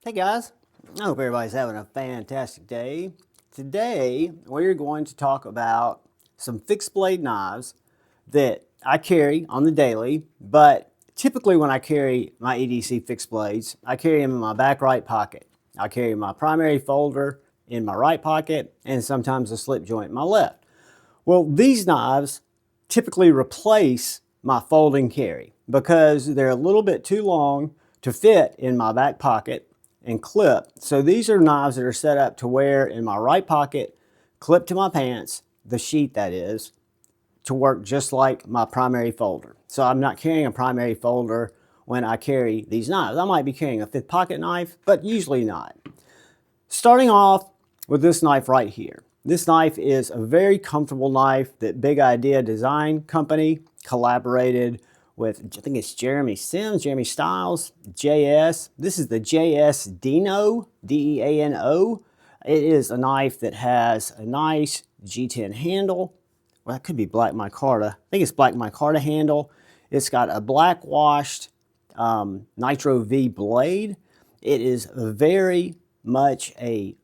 Hey guys, I hope everybody's having a fantastic day. Today we're going to talk about some fixed blade knives that I carry on the daily, but typically when I carry my EDC fixed blades, I carry them in my back right pocket. I carry my primary folder in my right pocket and sometimes a slip joint in my left. Well, these knives typically replace my folding carry because they're a little bit too long to fit in my back pocket and clip. So these are knives that are set up to wear in my right pocket, clip to my pants, the sheath that is, to work just like my primary folder. So I'm not carrying a primary folder when I carry these knives. I might be carrying a fifth pocket knife, but usually not. Starting off with this knife right here. This knife is a very comfortable knife that Big Idea Design Company collaborated with, I think it's Jeremy Styles, JS. This is the JS Dino, D-E-A-N-O. It is a knife that has a nice G10 handle. Well, that could be black micarta. I think it's black micarta handle. It's got a black washed Nitro V blade. It is very much a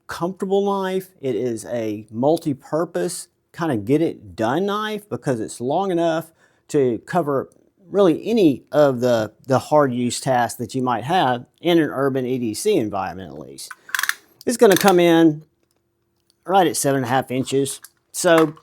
comfortable knife. It is a multi-purpose kind of get it done knife because it's long enough to cover really any of the hard use tasks that you might have in an urban EDC environment at least. It's going to come in right at 7.5 inches. So,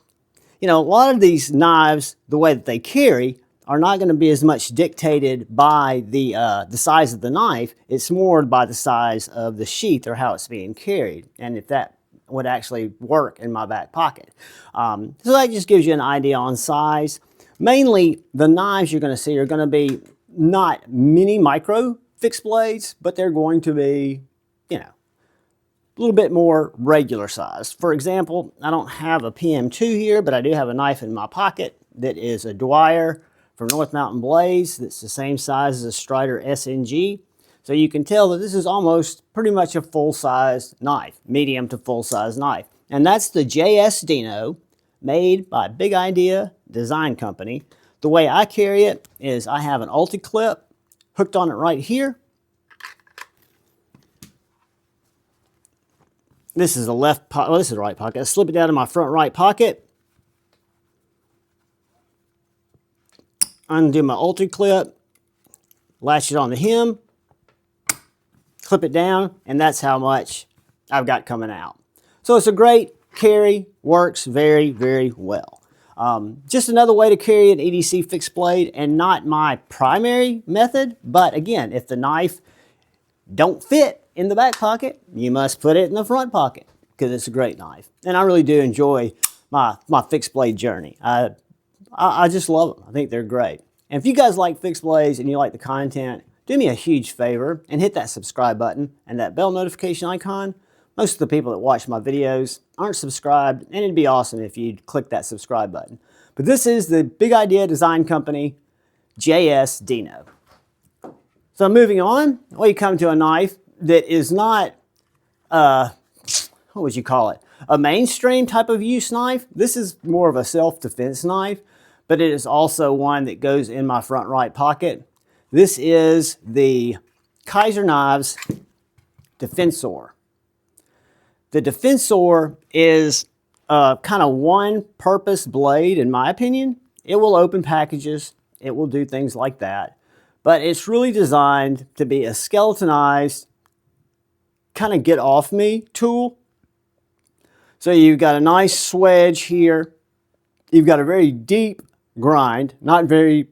you know, a lot of these knives, the way that they carry, are not going to be as much dictated by the size of the knife. It's more by the size of the sheath or how it's being carried, and if that would actually work in my back pocket. So that just gives you an idea on size. Mainly, the knives you're going to see are going to be not mini micro fixed blades, but they're going to be, you know, a little bit more regular size. For example, I don't have a PM2 here, but I do have a knife in my pocket that is a Dwyer from North Mountain Blades that's the same size as a Strider SNG. So you can tell that this is almost pretty much a full-size knife, medium to full-size knife. And that's the JS Dino, made by Big Idea Design Company. The way I carry it is I have an ulti-clip hooked on it right here. This is the left pocket, well, this is the right pocket. I slip it down in my front right pocket. Undo my ulti-clip, latch it on the hem, clip it down, and that's how much I've got coming out. So it's a great carry, works very, very well. Just another way to carry an EDC fixed blade, and not my primary method, but again, if the knife don't fit in the back pocket, you must put it in the front pocket because it's a great knife. And I really do enjoy my fixed blade journey. I just love them. I think they're great. And if you guys like fixed blades and you like the content, do me a huge favor and hit that subscribe button and that bell notification icon. Most of the people that watch my videos aren't subscribed, and it'd be awesome if you'd click that subscribe button. But this is the Big Idea Design Company JS Dino. So moving on, well, you come to a knife that is not, what would you call it? A mainstream type of use knife. This is more of a self-defense knife, but it is also one that goes in my front right pocket. This is the Kaiser Knives Defensor. The Defensor is kind of one-purpose blade, in my opinion. It will open packages. It will do things like that. But it's really designed to be a skeletonized, kind of get-off-me tool. So you've got a nice swedge here. You've got a very deep grind, not very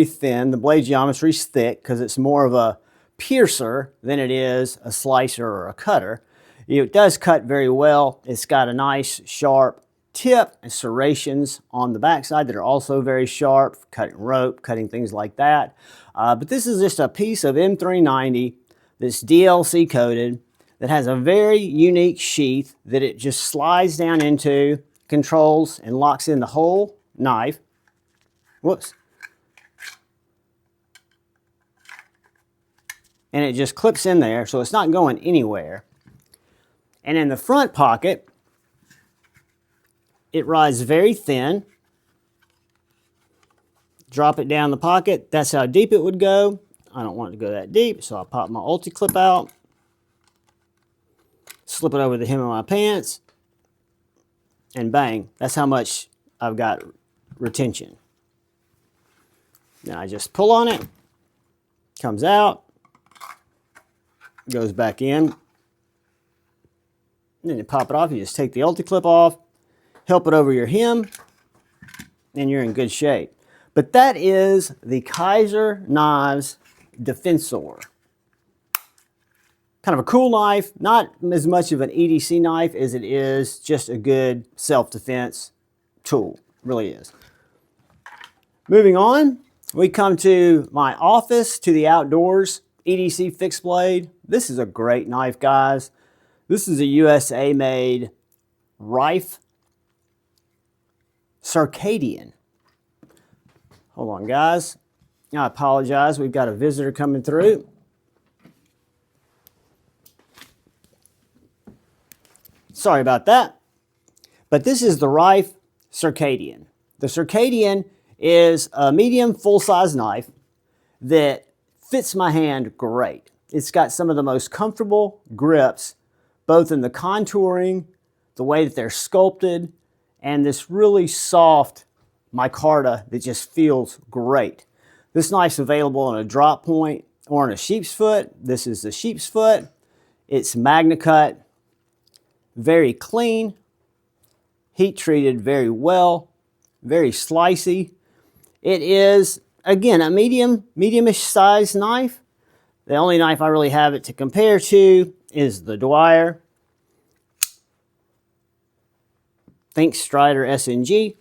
thin. The blade geometry is thick because it's more of a piercer than it is a slicer or a cutter. It does cut very well. It's got a nice sharp tip and serrations on the backside that are also very sharp, cutting rope, cutting things like that. But this is just a piece of M390 that's DLC coated that has a very unique sheath that it just slides down into, controls and locks in the whole knife. Whoops. And it just clips in there, so it's not going anywhere. And in the front pocket, it rides very thin. Drop it down the pocket. That's how deep it would go. I don't want it to go that deep, so I'll pop my ulti clip out. slip it over the hem of my pants, and bang, that's how much I've got retention. Now I just pull on it, comes out, goes back in, and then you pop it off. You just take the ulti-clip off, help it over your hem, and you're in good shape. But that is the Kaiser Knives Defensor. Kind of a cool knife, not as much of an EDC knife as it is just a good self-defense tool. It really is. Moving on, we come to my office, to the outdoors, EDC fixed blade. This is a great knife, guys. This is a USA-made Reiff Circadian. Hold on, guys. I apologize. We've got a visitor coming through. Sorry about that. But this is the Reiff Circadian. The Circadian is a medium full-size knife that fits my hand great. It's got some of the most comfortable grips, both in the contouring, the way that they're sculpted, and this really soft micarta that just feels great. This knife's available on a drop point or on a sheep's foot. This is the sheep's foot. It's Magna cut, very clean, heat treated very well, very slicey. It is, again, a medium-ish size knife. The only knife I really have it to compare to is the Dwyer. Think Strider SNG.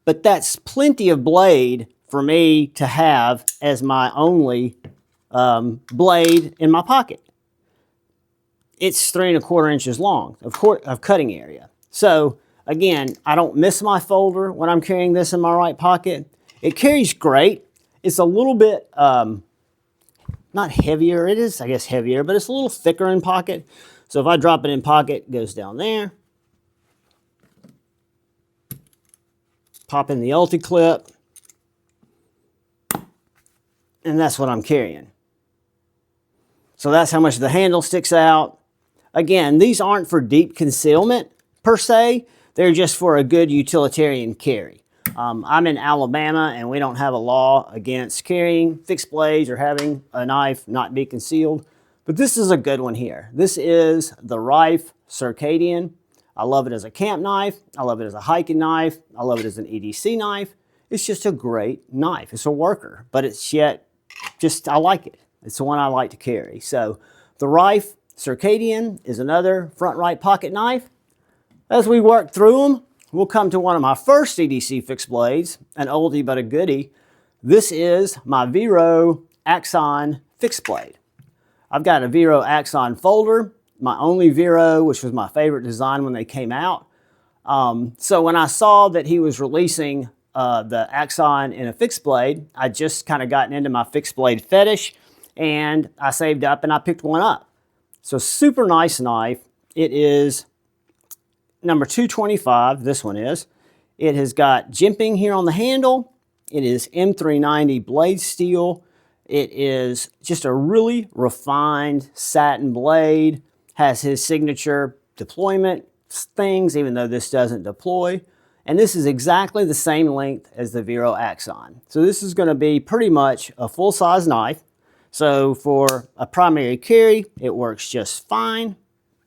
But that's plenty of blade for me to have as my only blade in my pocket. It's 3 1/4 inches long of cutting area. So again, I don't miss my folder when I'm carrying this in my right pocket. It carries great. It's a little bit, not heavier. It is, I guess, heavier, but it's a little thicker in pocket. So if I drop it in pocket, it goes down there. Pop in the ulti clip, and that's what I'm carrying. So that's how much the handle sticks out. Again, these aren't for deep concealment per se. They're just for a good utilitarian carry. I'm in Alabama, and we don't have a law against carrying fixed blades or having a knife not be concealed. But this is a good one here. This is the Reiff Circadian. I love it as a camp knife. I love it as a hiking knife. I love it as an EDC knife. It's just a great knife. It's a worker, but it's yet just, I like it. It's the one I like to carry. So the Reiff Circadian is another front right pocket knife. As we work through them, we'll come to one of my first EDC fixed blades, an oldie but a goodie. This is my Vero Axon fixed blade. I've got a Vero Axon folder, my only Vero, which was my favorite design when they came out. So when I saw that he was releasing the Axon in a fixed blade, I just kind of gotten into my fixed blade fetish, and I saved up and I picked one up. So super nice knife. It is number 225, this one is. It has got jimping here on the handle. It is M390 blade steel. It is just a really refined satin blade. Has his signature deployment things, even though this doesn't deploy. And this is exactly the same length as the Vero Axon. So this is going to be pretty much a full-size knife. So for a primary carry, it works just fine.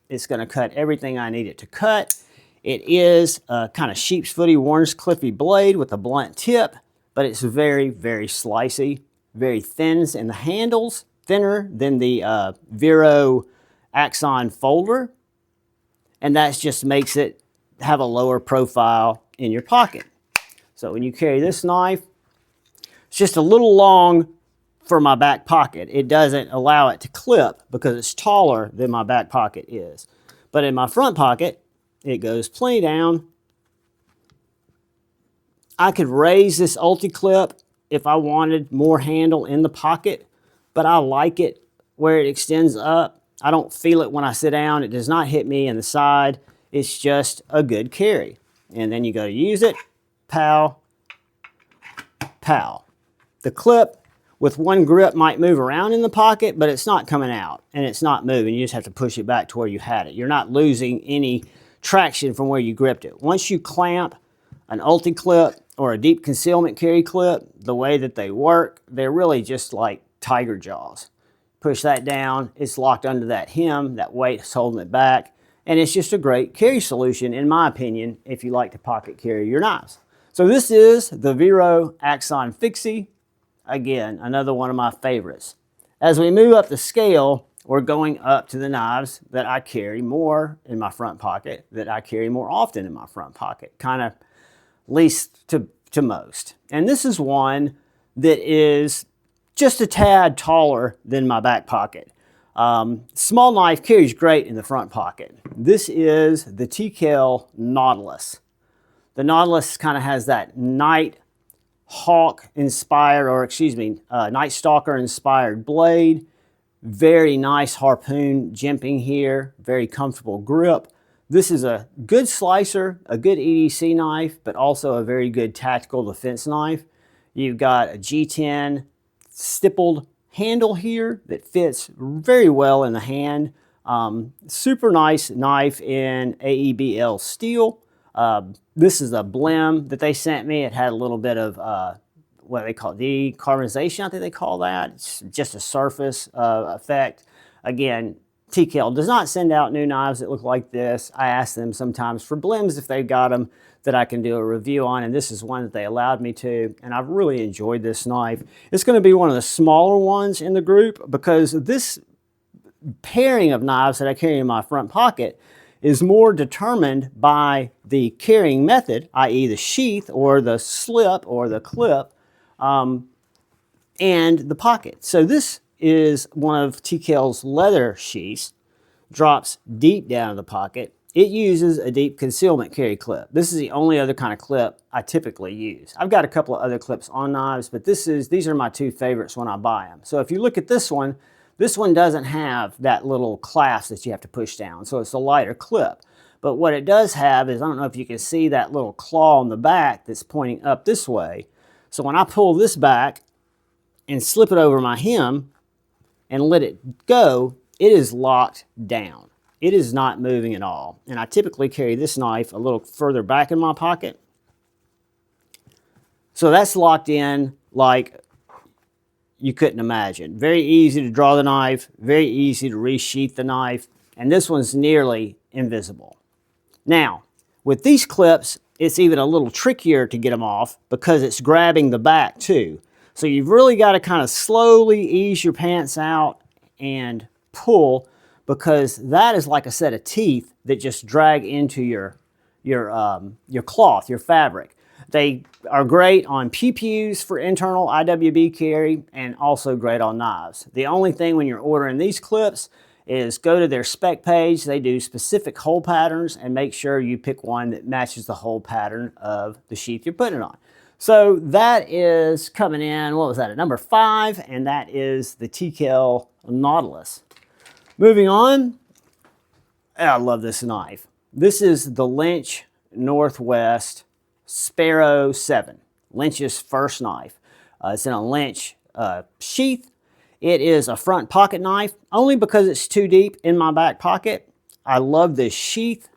It's going to cut everything I need it to cut. It is a kind of sheep's footy Warner's Cliffy blade with a blunt tip, but it's very, very slicey, very thin in the handles, thinner than the Vero Axon folder, and that just makes it have a lower profile in your pocket. So when you carry this knife, it's just a little long for my back pocket. It doesn't allow it to clip because it's taller than my back pocket is. But in my front pocket, it goes plenty down. I could raise this ulti clip if I wanted more handle in the pocket, but I like it where it extends up. I don't feel it when I sit down. It does not hit me in the side. It's just a good carry. And then you go to use it, pow, pow. The clip with one grip might move around in the pocket, but it's not coming out and it's not moving. You just have to push it back to where you had it. You're not losing any traction from where you gripped it. Once you clamp an ulti clip or a deep concealment carry clip, the way that they work, they're really just like tiger jaws. Push that down, it's locked under that hem, that weight is holding it back, and it's just a great carry solution, in my opinion, if you like to pocket carry your knives. So this is the Vero Axon Fixie. Again, another one of my favorites. As we move up the scale, we're going up to the knives that I carry more in my front pocket, that I carry more often in my front pocket, kind of least to most. And this is one that is just a tad taller than my back pocket. Small knife carries great in the front pocket. This is the TKL Nautilus. The Nautilus kind of has that Night Hawk inspired, or excuse me, Night Stalker inspired blade. Very nice harpoon jimping here, very comfortable grip. This is a good slicer, a good EDC knife, but also a very good tactical defense knife. You've got a G10 stippled handle here that fits very well in the hand. Super nice knife in AEBL steel. This is a blim that they sent me. It had a little bit of what they call decarbonization, I think they call that. It's just a surface effect. Again, T.Kell does not send out new knives that look like this. I ask them sometimes for blims if they've got them that I can do a review on, and this is one that they allowed me to, and I've really enjoyed this knife. It's going to be one of the smaller ones in the group because this pairing of knives that I carry in my front pocket is more determined by the carrying method, i.e. the sheath or the slip or the clip, and the pocket. So this is one of T.Kell's leather sheaths, drops deep down in the pocket. It uses a deep concealment carry clip. This is the only other kind of clip I typically use. I've got a couple of other clips on knives, but these are my two favorites when I buy them. So if you look at this one doesn't have that little clasp that you have to push down, so it's a lighter clip. But what it does have is, I don't know if you can see that little claw on the back that's pointing up this way. So when I pull this back and slip it over my hem and let it go, it is locked down. It is not moving at all. And I typically carry this knife a little further back in my pocket. So that's locked in like you couldn't imagine. Very easy to draw the knife, very easy to resheath the knife, and this one's nearly invisible. Now, with these clips, it's even a little trickier to get them off because it's grabbing the back too. So you've really got to kind of slowly ease your pants out and pull, because that is like a set of teeth that just drag into your cloth, your fabric. They are great on pew-pews for internal IWB carry and also great on knives. The only thing when you're ordering these clips is go to their spec page. They do specific hole patterns and make sure you pick one that matches the hole pattern of the sheath you're putting it on. So that is coming in, what was that, at number 5, and that is the TKL Nautilus. Moving on, I love this knife. This is the Lynch Northwest Sparrow 7, Lynch's first knife. It's in a Lynch sheath. It is a front pocket knife, only because it's too deep in my back pocket. I love this sheath.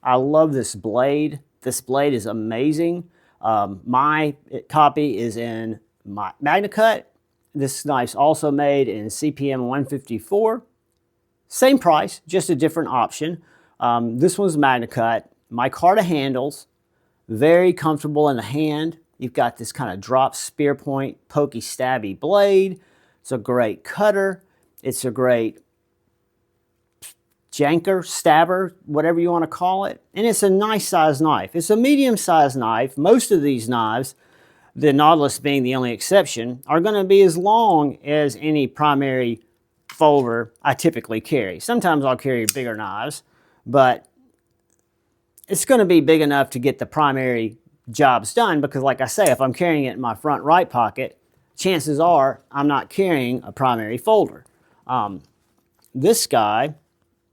I love this blade. This blade is amazing. My copy is in my Magna-Cut. This knife's also made in CPM 154. Same price, just a different option. This one's Magna-Cut. Micarta handles, very comfortable in the hand. You've got this kind of drop spear point, pokey, stabby blade. It's a great cutter. It's a great janker, stabber, whatever you want to call it. And it's a nice size knife. It's a medium sized knife. Most of these knives, the Nautilus being the only exception, are going to be as long as any primary folder I typically carry. Sometimes I'll carry bigger knives, but it's going to be big enough to get the primary jobs done, because like I say, if I'm carrying it in my front right pocket, chances are I'm not carrying a primary folder. This guy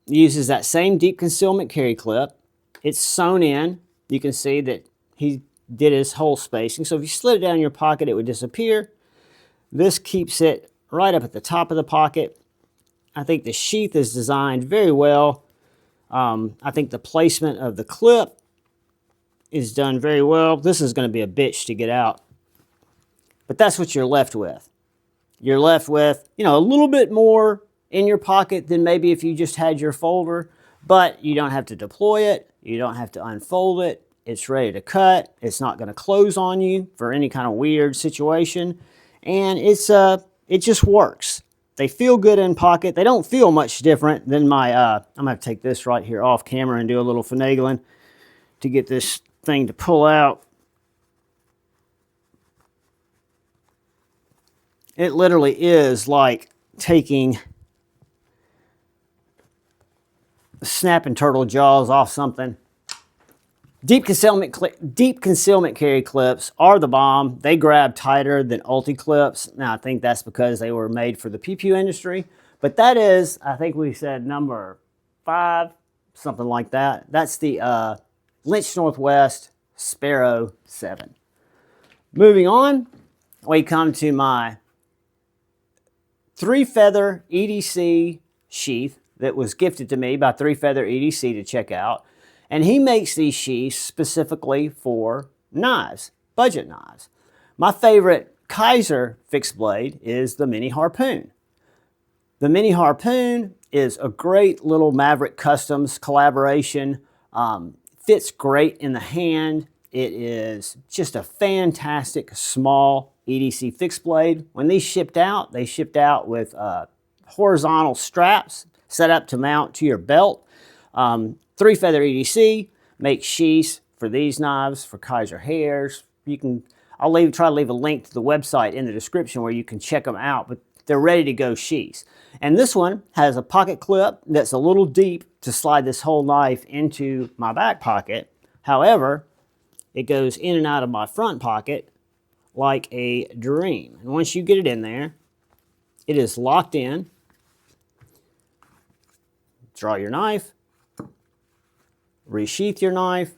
uses that same deep concealment carry clip. It's sewn in. You can see that he did his hole spacing. So if you slid it down in your pocket, it would disappear. This keeps it right up at the top of the pocket. I think the sheath is designed very well. I think the placement of the clip is done very well. This is going to be a bitch to get out. But that's what you're left with. You're left with, you know, a little bit more in your pocket than maybe if you just had your folder, but you don't have to deploy it. You don't have to unfold it. It's ready to cut. It's not going to close on you for any kind of weird situation. And it just works. They feel good in pocket. They don't feel much different than my, I'm going to have to take this right here off camera and do a little finagling to get this thing to pull out. It literally is like taking snapping turtle jaws off something. Deep concealment carry clips are the bomb. They grab tighter than ulti clips. Now I think that's because they were made for the pew industry, but that is, I think we said number 5, something like that. That's the Lynch Northwest Sparrow 7. Moving on, we come to my 3-feather EDC sheath that was gifted to me by 3-feather EDC to check out. And he makes these sheaths specifically for knives, budget knives. My favorite Kaiser fixed blade is the Mini Harpoon. The Mini Harpoon is a great little Maverick Customs collaboration. Fits great in the hand. It is just a fantastic small EDC fixed blade. When these shipped out, they shipped out with horizontal straps set up to mount to your belt. 3-feather EDC makes sheaths for these knives, for Kizer hairs. I'll try to leave a link to the website in the description where you can check them out, but they're ready to go sheaths. And this one has a pocket clip that's a little deep to slide this whole knife into my back pocket. However, it goes in and out of my front pocket like a dream. And once you get it in there, it is locked in. Draw your knife. Resheath your knife.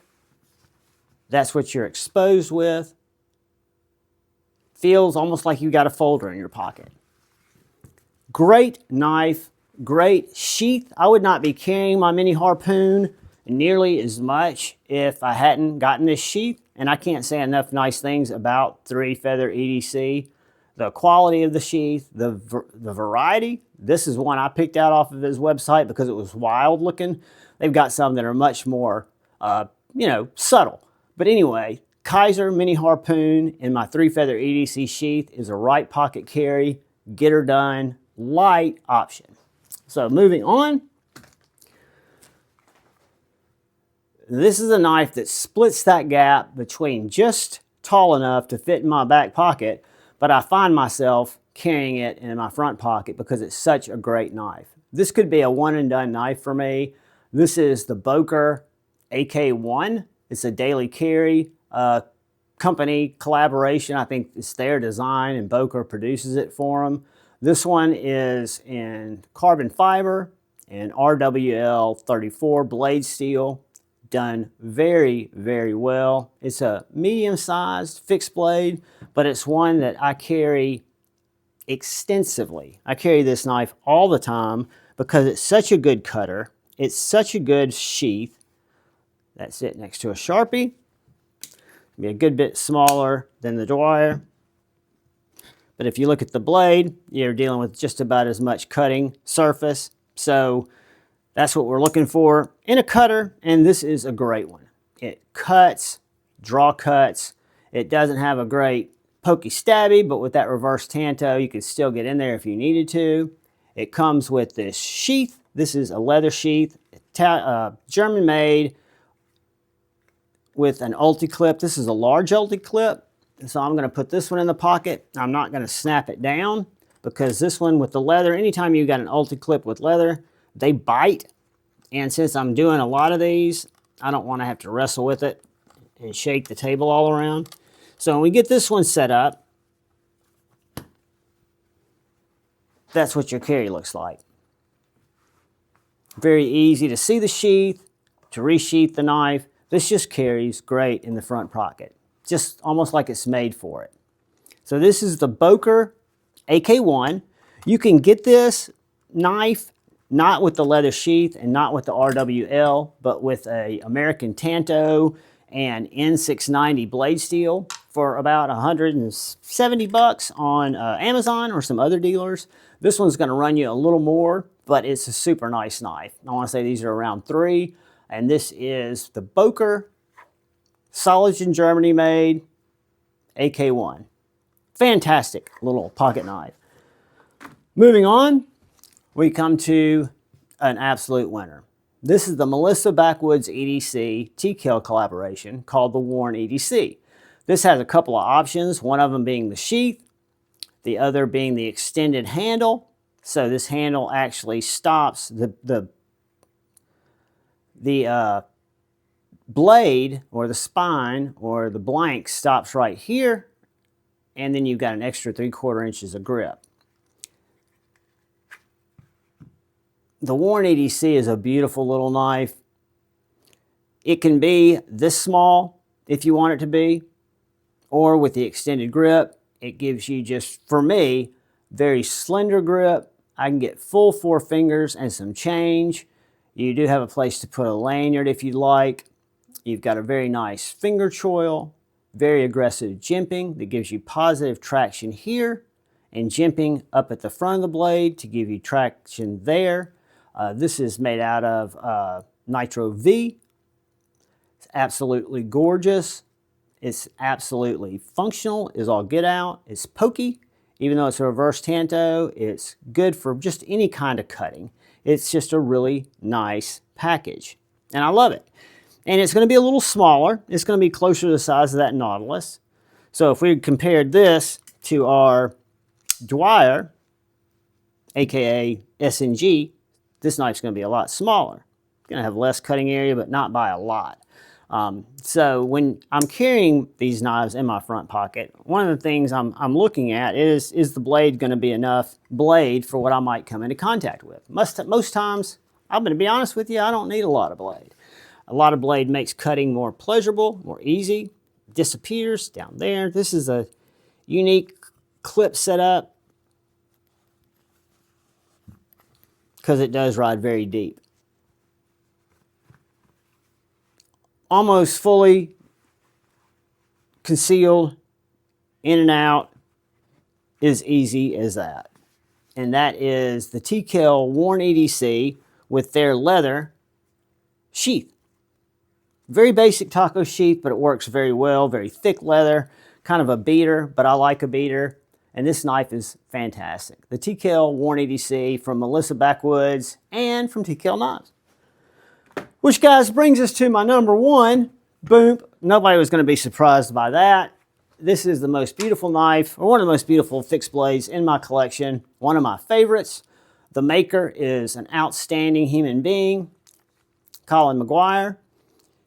That's what you're exposed with. Feels almost like you got a folder in your pocket. Great knife, great sheath. I would not be carrying my Mini Harpoon nearly as much if I hadn't gotten this sheath. And I can't say enough nice things about 3-feather EDC. The quality of the sheath, the variety. This is one I picked out off of his website because it was wild looking. They've got some that are much more, you know, subtle. But anyway, Kaiser Mini Harpoon in my 3-feather EDC sheath is a right pocket carry, get her done, light option. So moving on. This is a knife that splits that gap between just tall enough to fit in my back pocket, but I find myself carrying it in my front pocket because it's such a great knife. This could be a one and done knife for me. This is the Boker AK1. It's a daily carry company collaboration. I think it's their design and Boker produces it for them. This one is in carbon fiber and RWL 34 blade steel. Done very, very well. It's a medium-sized fixed blade, but it's one that I carry extensively. I carry this knife all the time because it's such a good cutter. It's such a good sheath. That's it next to a Sharpie. Be a good bit smaller than the Dwyer. But if you look at the blade, you're dealing with just about as much cutting surface. So that's what we're looking for in a cutter, and this is a great one. It cuts, draw cuts. It doesn't have a great pokey stabby, but with that reverse tanto, you can still get in there if you needed to. It comes with this sheath. This is a leather sheath, German made with an ulti clip. This is a large ulti clip, so I'm going to put this one in the pocket. I'm not going to snap it down because this one with the leather, anytime you got an ulti clip with leather, they bite. And since I'm doing a lot of these, I don't want to have to wrestle with it and shake the table all around. So when we get this one set up, that's what your carry looks like. Very easy to see the sheath, to resheath the knife. This just carries great in the front pocket. Just almost like it's made for it. So this is the Boker AK1. You can get this knife not with the leather sheath and not with the RWL, but with a American Tanto and N690 blade steel for about 170 bucks on Amazon or some other dealers. This one's going to run you a little more, but it's a super nice knife. I want to say these are around $3, and this is the Boker, Solid in Germany made, AK1. Fantastic little pocket knife. Moving on, we come to an absolute winner. This is the Melissa Backwoods EDC T.Kell collaboration called the Wharn EDC. This has a couple of options, one of them being the sheath, the other being the extended handle. So this handle actually stops the blade or the spine or the blank stops right here, and then you've got an extra 3/4 inches of grip. The Wharn EDC is a beautiful little knife. It can be this small if you want it to be, or with the extended grip, it gives you just, for me, very slender grip. I can get full 4 fingers and some change. You do have a place to put a lanyard if you'd like. You've got a very nice finger choil, very aggressive jimping that gives you positive traction here, and jimping up at the front of the blade to give you traction there. This is made out of Nitro V. It's absolutely gorgeous. It's absolutely functional, is all get out. It's pokey. Even though it's a reverse Tanto, it's good for just any kind of cutting. It's just a really nice package, and I love it. And it's going to be a little smaller. It's going to be closer to the size of that Nautilus. So if we compared this to our Dwyer, aka SNG, this knife's going to be a lot smaller. It's going to have less cutting area, but not by a lot. So when I'm carrying these knives in my front pocket, one of the things I'm looking at is the blade going to be enough blade for what I might come into contact with? Most times, I'm going to be honest with you, I don't need a lot of blade. A lot of blade makes cutting more pleasurable, more easy, disappears down there. This is a unique clip setup because it does ride very deep. Almost fully concealed, in and out, is easy as that. And that is the TKL Warn EDC with their leather sheath. Very basic taco sheath, but it works very well. Very thick leather, kind of a beater, but I like a beater. And this knife is fantastic. The TKL Warn EDC from Melissa Backwoods and from TKL Knives. Which, guys, brings us to my number one. Boom. Nobody was going to be surprised by that. This is the most beautiful knife, or one of the most beautiful fixed blades in my collection. One of my favorites. The maker is an outstanding human being, Colin McGuire.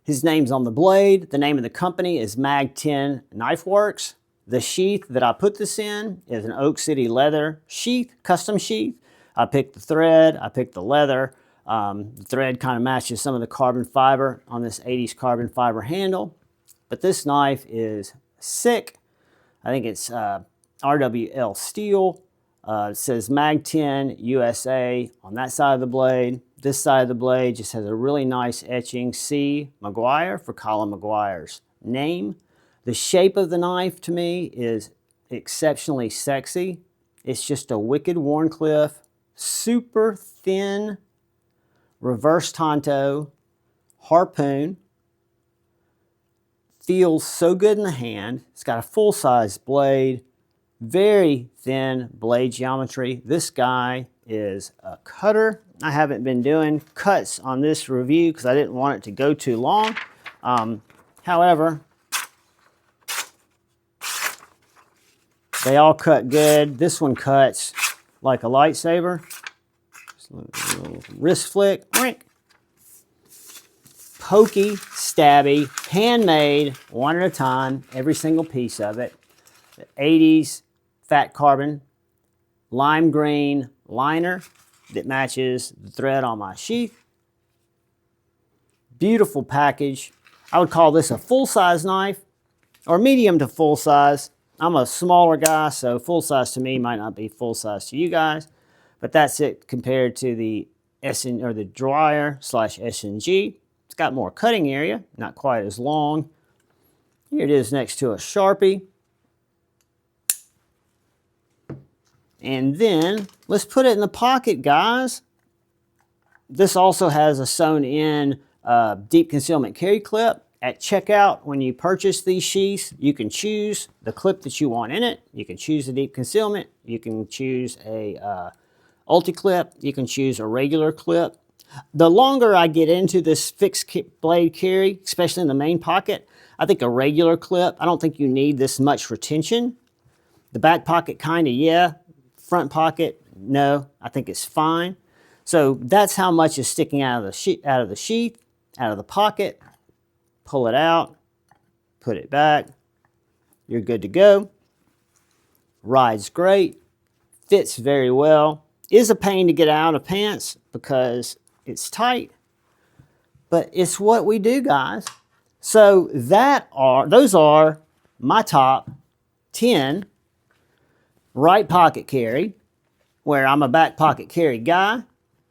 His name's on the blade. The name of the company is Mag10Knife Worx. The sheath that I put this in is an Oak City leather sheath, custom sheath. I picked the thread, I picked the leather. The thread kind of matches some of the carbon fiber on this 80s carbon fiber handle. But this knife is sick. I think it's RWL steel. It says Mag10 USA on that side of the blade. This side of the blade just has a really nice etching, C. McGuire, for Colin McGuire's name. The shape of the knife to me is exceptionally sexy. It's just a wicked Wharncliffe, super thin, reverse Tanto, Harpoon. Feels so good in the hand. It's got a full-size blade, very thin blade geometry. This guy is a cutter. I haven't been doing cuts on this review because I didn't want it to go too long. However, they all cut good. This one cuts like a lightsaber. Just a little wrist flick. Pokey, stabby, handmade, one at a time, every single piece of it. The 80s fat carbon, lime green liner that matches the thread on my sheath. Beautiful package. I would call this a full-size knife, or medium to full size. I'm a smaller guy, so full size to me might not be full size to you guys, but that's it compared to the the dryer slash SNG. It's got more cutting area, not quite as long. Here it is next to a Sharpie. And then let's put it in the pocket, guys. This also has a sewn in deep concealment carry clip. At checkout, when you purchase these sheaths, you can choose the clip that you want in it. You can choose the deep concealment. You can choose a ulti-clip. You can choose a regular clip. The longer I get into this fixed blade carry, especially in the main pocket, I think a regular clip, I don't think you need this much retention. The back pocket, kind of, yeah. Front pocket, no. I think it's fine. So that's how much is sticking out of the sheath, out of the pocket. Pull it out, put it back. You're good to go. Rides great, fits very well. Is a pain to get out of pants because it's tight, but it's what we do, guys. So those are my top 10 right pocket carry, where I'm a back pocket carry guy.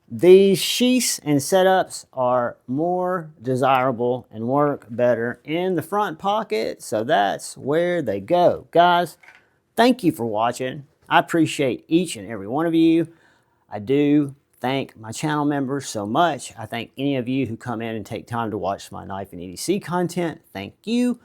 These sheaths and setups are more desirable and work better in the front pocket, so that's where they go. Guys, thank you for watching. I appreciate each and every one of you. I do thank my channel members so much. I thank any of you who come in and take time to watch my knife and EDC content. Thank you.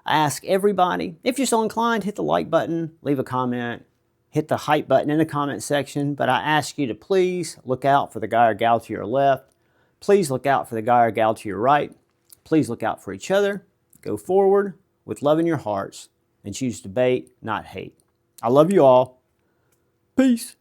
I ask everybody, if you're so inclined, hit the like button, leave a comment, hit the hype button in the comment section, but I ask you to please look out for the guy or gal to your left. Please look out for the guy or gal to your right. Please look out for each other. Go forward with love in your hearts and choose debate, not hate. I love you all. Peace.